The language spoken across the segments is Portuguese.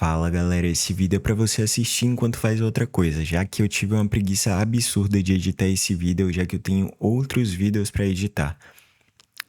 Fala galera, esse vídeo é pra você assistir enquanto faz outra coisa, já que eu tive uma preguiça absurda de editar esse vídeo, já que eu tenho outros vídeos pra editar.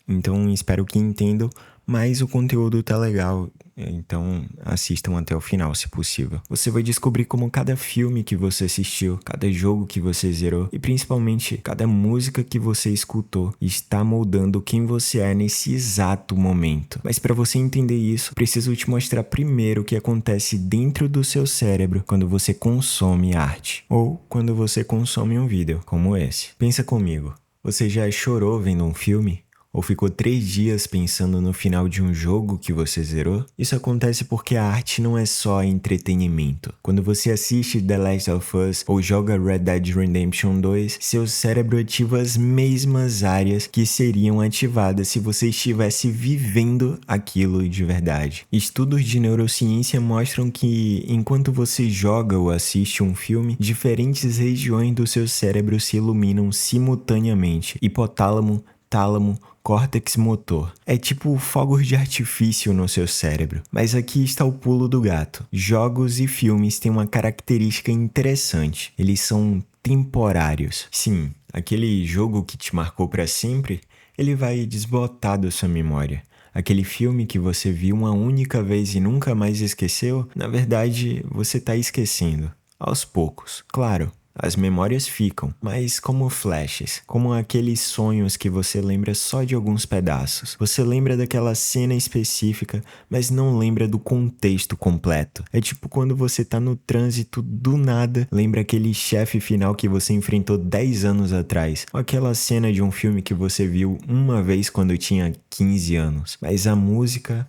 Então espero que entendam, mas o conteúdo tá legal, então assistam até o final se possível. Você vai descobrir como cada filme que você assistiu, cada jogo que você zerou e principalmente cada música que você escutou está moldando quem você é nesse exato momento. Mas para você entender isso, preciso te mostrar primeiro o que acontece dentro do seu cérebro quando você consome arte ou quando você consome um vídeo como esse. Pensa comigo, você já chorou vendo um filme? Ou ficou 3 dias pensando no final de um jogo que você zerou? Isso acontece porque a arte não é só entretenimento. Quando você assiste The Last of Us ou joga Red Dead Redemption 2, seu cérebro ativa as mesmas áreas que seriam ativadas se você estivesse vivendo aquilo de verdade. Estudos de neurociência mostram que, enquanto você joga ou assiste um filme, diferentes regiões do seu cérebro se iluminam simultaneamente. Hipotálamo, tálamo, córtex motor. É tipo fogos de artifício no seu cérebro. Mas aqui está o pulo do gato. Jogos e filmes têm uma característica interessante. Eles são temporários. Sim, aquele jogo que te marcou para sempre, ele vai desbotar da sua memória. Aquele filme que você viu uma única vez e nunca mais esqueceu, na verdade, você está esquecendo. Aos poucos, claro. As memórias ficam, mas como flashes, como aqueles sonhos que você lembra só de alguns pedaços. Você lembra daquela cena específica, mas não lembra do contexto completo. É tipo quando você tá no trânsito, do nada, lembra aquele chefe final que você enfrentou 10 anos atrás, ou aquela cena de um filme que você viu uma vez quando tinha 15 anos. Mas a música...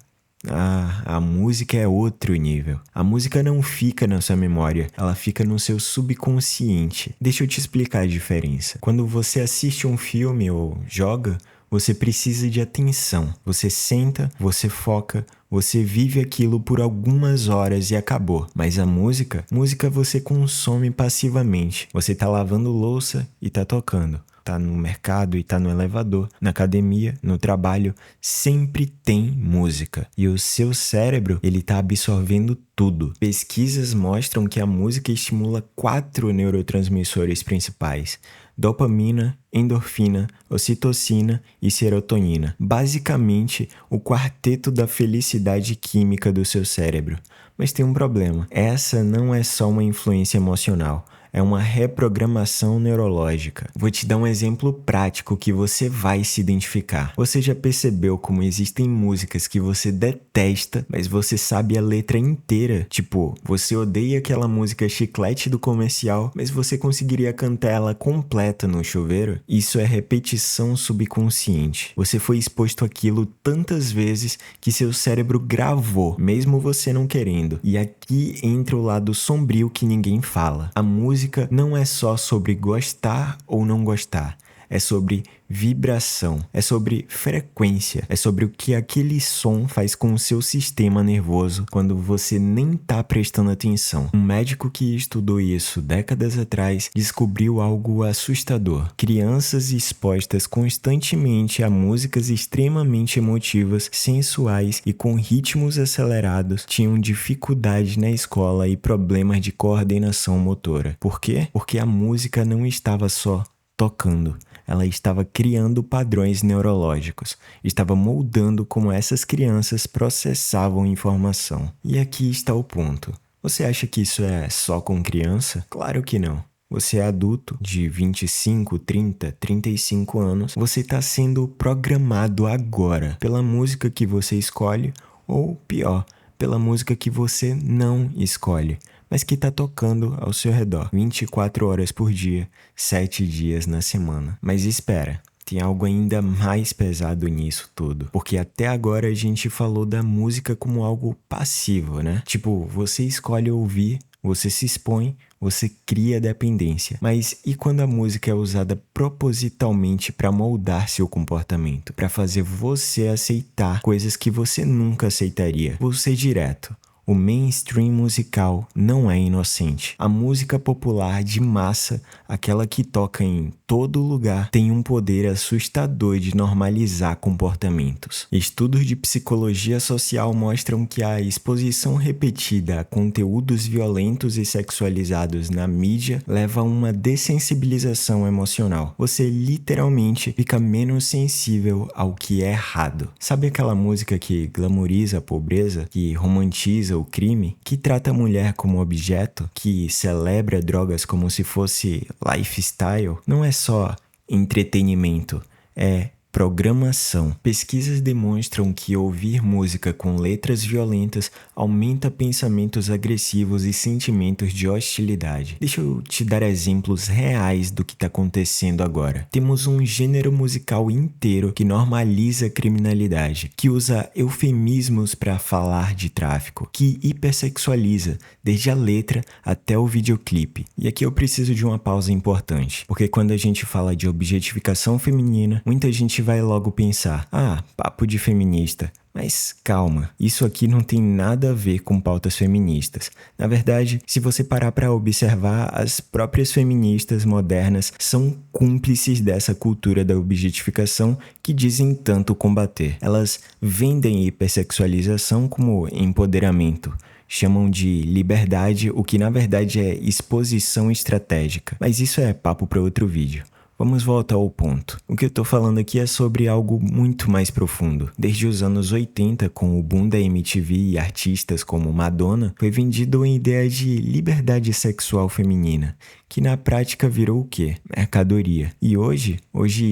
a música é outro nível. A música não fica na sua memória, ela fica no seu subconsciente. Deixa eu te explicar a diferença. Quando você assiste um filme ou joga, você precisa de atenção. Você senta, você foca, você vive aquilo por algumas horas e acabou. Mas a música você consome passivamente. Você tá lavando louça e tá tocando. Tá no mercado e tá no elevador, na academia, no trabalho, sempre tem música. E o seu cérebro, ele tá absorvendo tudo. Pesquisas mostram que a música estimula 4 neurotransmissores principais: dopamina, endorfina, ocitocina e serotonina. Basicamente, o quarteto da felicidade química do seu cérebro. Mas tem um problema. Essa não é só uma influência emocional. É uma reprogramação neurológica. Vou te dar um exemplo prático que você vai se identificar. Você já percebeu como existem músicas que você detesta, mas você sabe a letra inteira? Tipo, você odeia aquela música chiclete do comercial, mas você conseguiria cantar ela completa no chuveiro? Isso é repetição subconsciente. Você foi exposto àquilo tantas vezes que seu cérebro gravou, mesmo você não querendo. E aqui entra o lado sombrio que ninguém fala. A música não é só sobre gostar ou não gostar, é sobre vibração, é sobre frequência, é sobre o que aquele som faz com o seu sistema nervoso quando você nem tá prestando atenção. Um médico que estudou isso décadas atrás descobriu algo assustador. Crianças expostas constantemente a músicas extremamente emotivas, sensuais e com ritmos acelerados tinham dificuldade na escola e problemas de coordenação motora. Por quê? Porque a música não estava só tocando. Ela estava criando padrões neurológicos, estava moldando como essas crianças processavam informação. E aqui está o ponto. Você acha que isso é só com criança? Claro que não. Você é adulto, de 25, 30, 35 anos, você está sendo programado agora pela música que você escolhe, ou pior, pela música que você não escolhe, mas que está tocando ao seu redor 24 horas por dia, 7 dias na semana. Mas espera, tem algo ainda mais pesado nisso tudo, porque até agora a gente falou da música como algo passivo, né? Tipo, você escolhe ouvir, você se expõe, você cria dependência. Mas e quando a música é usada propositalmente para moldar seu comportamento, para fazer você aceitar coisas que você nunca aceitaria? Vou ser direto. O mainstream musical não é inocente. A música popular de massa, aquela que toca em todo lugar, tem um poder assustador de normalizar comportamentos. Estudos de psicologia social mostram que a exposição repetida a conteúdos violentos e sexualizados na mídia leva a uma dessensibilização emocional. Você literalmente fica menos sensível ao que é errado. Sabe aquela música que glamoriza a pobreza, que romantiza o crime, que trata a mulher como objeto, que celebra drogas como se fosse lifestyle? Não é só entretenimento, é programação. Pesquisas demonstram que ouvir música com letras violentas aumenta pensamentos agressivos e sentimentos de hostilidade. Deixa eu te dar exemplos reais do que está acontecendo agora. Temos um gênero musical inteiro que normaliza a criminalidade, que usa eufemismos para falar de tráfico, que hipersexualiza, desde a letra até o videoclipe. E aqui eu preciso de uma pausa importante, porque quando a gente fala de objetificação feminina, muita gente vai logo pensar, papo de feminista. Mas calma, isso aqui não tem nada a ver com pautas feministas. Na verdade, se você parar para observar, as próprias feministas modernas são cúmplices dessa cultura da objetificação que dizem tanto combater. Elas vendem hipersexualização como empoderamento. Chamam de liberdade, o que na verdade é exposição estratégica. Mas isso é papo para outro vídeo. Vamos voltar ao ponto. O que eu tô falando aqui é sobre algo muito mais profundo. Desde os anos 80, com o boom da MTV e artistas como Madonna, foi vendido uma ideia de liberdade sexual feminina, que na prática virou o quê? Mercadoria. E hoje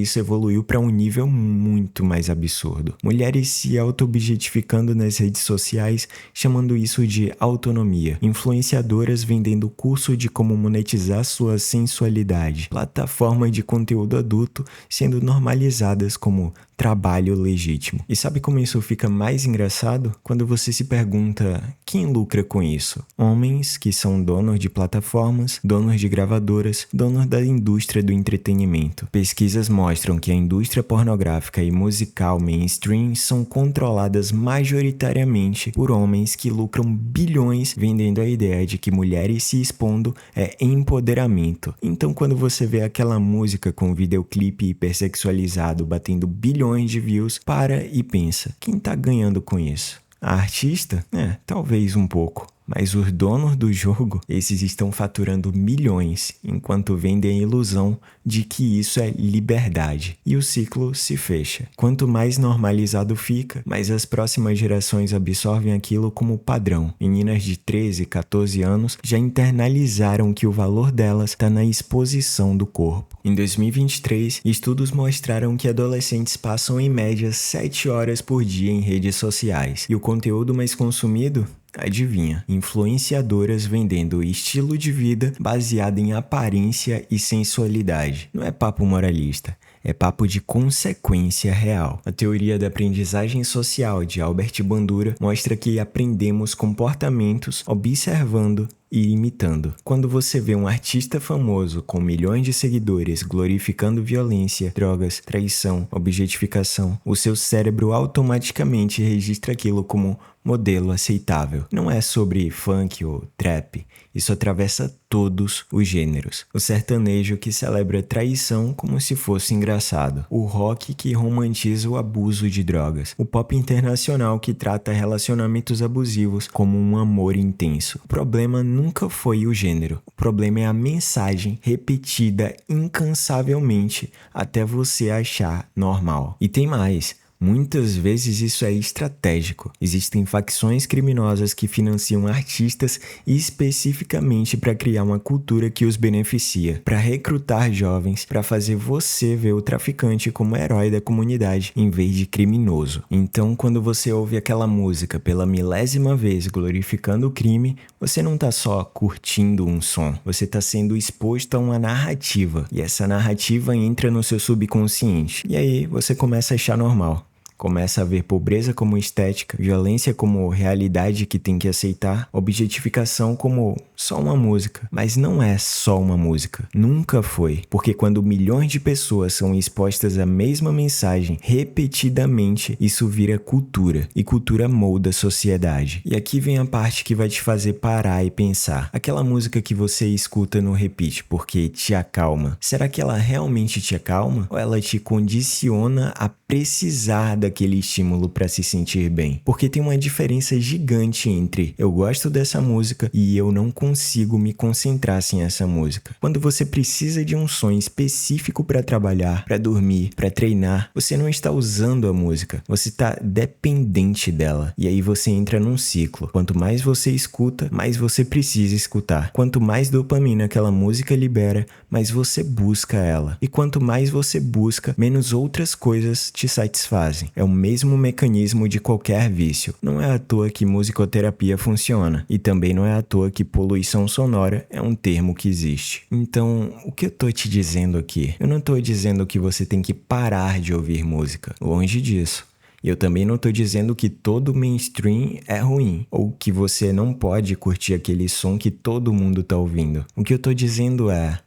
isso evoluiu para um nível muito mais absurdo. Mulheres se auto-objetificando nas redes sociais, chamando isso de autonomia. Influenciadoras vendendo curso de como monetizar sua sensualidade. Plataforma de conteúdo adulto sendo normalizadas como trabalho legítimo. E sabe como isso fica mais engraçado? Quando você se pergunta quem lucra com isso? Homens que são donos de plataformas, donos de gravadoras, donos da indústria do entretenimento. Pesquisas mostram que a indústria pornográfica e musical mainstream são controladas majoritariamente por homens que lucram bilhões vendendo a ideia de que mulheres se expondo é empoderamento. Então quando você vê aquela música com videoclipe hipersexualizado batendo bilhões de views, para e pensa, quem tá ganhando com isso? A artista? Talvez um pouco. Mas os donos do jogo, esses estão faturando milhões, enquanto vendem a ilusão de que isso é liberdade. E o ciclo se fecha. Quanto mais normalizado fica, mais as próximas gerações absorvem aquilo como padrão. Meninas de 13, 14 anos já internalizaram que o valor delas está na exposição do corpo. Em 2023, estudos mostraram que adolescentes passam em média 7 horas por dia em redes sociais. E o conteúdo mais consumido? Adivinha, influenciadoras vendendo estilo de vida baseado em aparência e sensualidade. Não é papo moralista, é papo de consequência real. A teoria da aprendizagem social de Albert Bandura mostra que aprendemos comportamentos observando e imitando. Quando você vê um artista famoso com milhões de seguidores glorificando violência, drogas, traição, objetificação, o seu cérebro automaticamente registra aquilo como modelo aceitável. Não é sobre funk ou trap. Isso atravessa todos os gêneros. O sertanejo que celebra traição como se fosse engraçado. O rock que romantiza o abuso de drogas. O pop internacional que trata relacionamentos abusivos como um amor intenso. O problema nunca foi o gênero. O problema é a mensagem repetida incansavelmente até você achar normal. E tem mais. Muitas vezes isso é estratégico. Existem facções criminosas que financiam artistas especificamente para criar uma cultura que os beneficia, para recrutar jovens, para fazer você ver o traficante como herói da comunidade em vez de criminoso. Então, quando você ouve aquela música pela milésima vez glorificando o crime, você não está só curtindo um som, você está sendo exposto a uma narrativa. E essa narrativa entra no seu subconsciente. E aí você começa a achar normal. Começa a ver pobreza como estética, violência como realidade que tem que aceitar, objetificação como só uma música. Mas não é só uma música. Nunca foi. Porque quando milhões de pessoas são expostas à mesma mensagem repetidamente, isso vira cultura. E cultura molda a sociedade. E aqui vem a parte que vai te fazer parar e pensar. Aquela música que você escuta no repeat porque te acalma. Será que ela realmente te acalma? Ou ela te condiciona a precisar daquele estímulo para se sentir bem? Porque tem uma diferença gigante entre eu gosto dessa música e eu não consigo me concentrar sem essa música. Quando você precisa de um som específico para trabalhar, para dormir, para treinar, você não está usando a música, você está dependente dela. E aí você entra num ciclo. Quanto mais você escuta, mais você precisa escutar. Quanto mais dopamina aquela música libera, mais você busca ela. E quanto mais você busca, menos outras coisas te satisfazem. É o mesmo mecanismo de qualquer vício. Não é à toa que musicoterapia funciona. E também não é à toa que poluição sonora é um termo que existe. Então, o que eu tô te dizendo aqui? Eu não tô dizendo que você tem que parar de ouvir música. Longe disso. E eu também não tô dizendo que todo mainstream é ruim, ou que você não pode curtir aquele som que todo mundo tá ouvindo. O que eu tô dizendo é: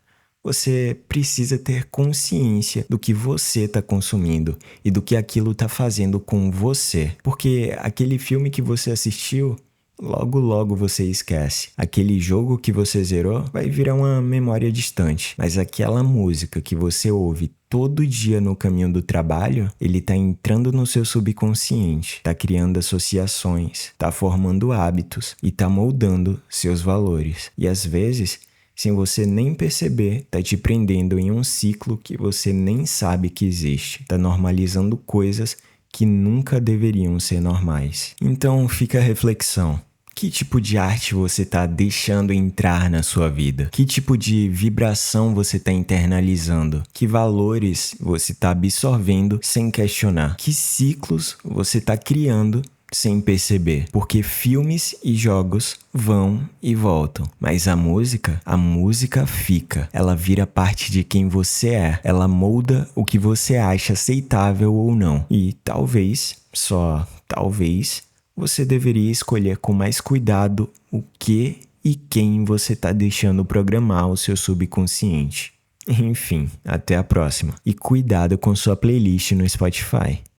você precisa ter consciência do que você tá consumindo e do que aquilo tá fazendo com você. Porque aquele filme que você assistiu, logo logo você esquece. Aquele jogo que você zerou vai virar uma memória distante. Mas aquela música que você ouve todo dia no caminho do trabalho, ele tá entrando no seu subconsciente, tá criando associações, tá formando hábitos e tá moldando seus valores. E às vezes, sem você nem perceber, tá te prendendo em um ciclo que você nem sabe que existe. Tá normalizando coisas que nunca deveriam ser normais. Então fica a reflexão. Que tipo de arte você tá deixando entrar na sua vida? Que tipo de vibração você tá internalizando? Que valores você tá absorvendo sem questionar? Que ciclos você tá criando sem perceber? Porque filmes e jogos vão e voltam, mas a música fica. Ela vira parte de quem você é. Ela molda o que você acha aceitável ou não. E talvez, só talvez, você deveria escolher com mais cuidado o que e quem você tá deixando programar o seu subconsciente. Enfim, até a próxima. E cuidado com sua playlist no Spotify.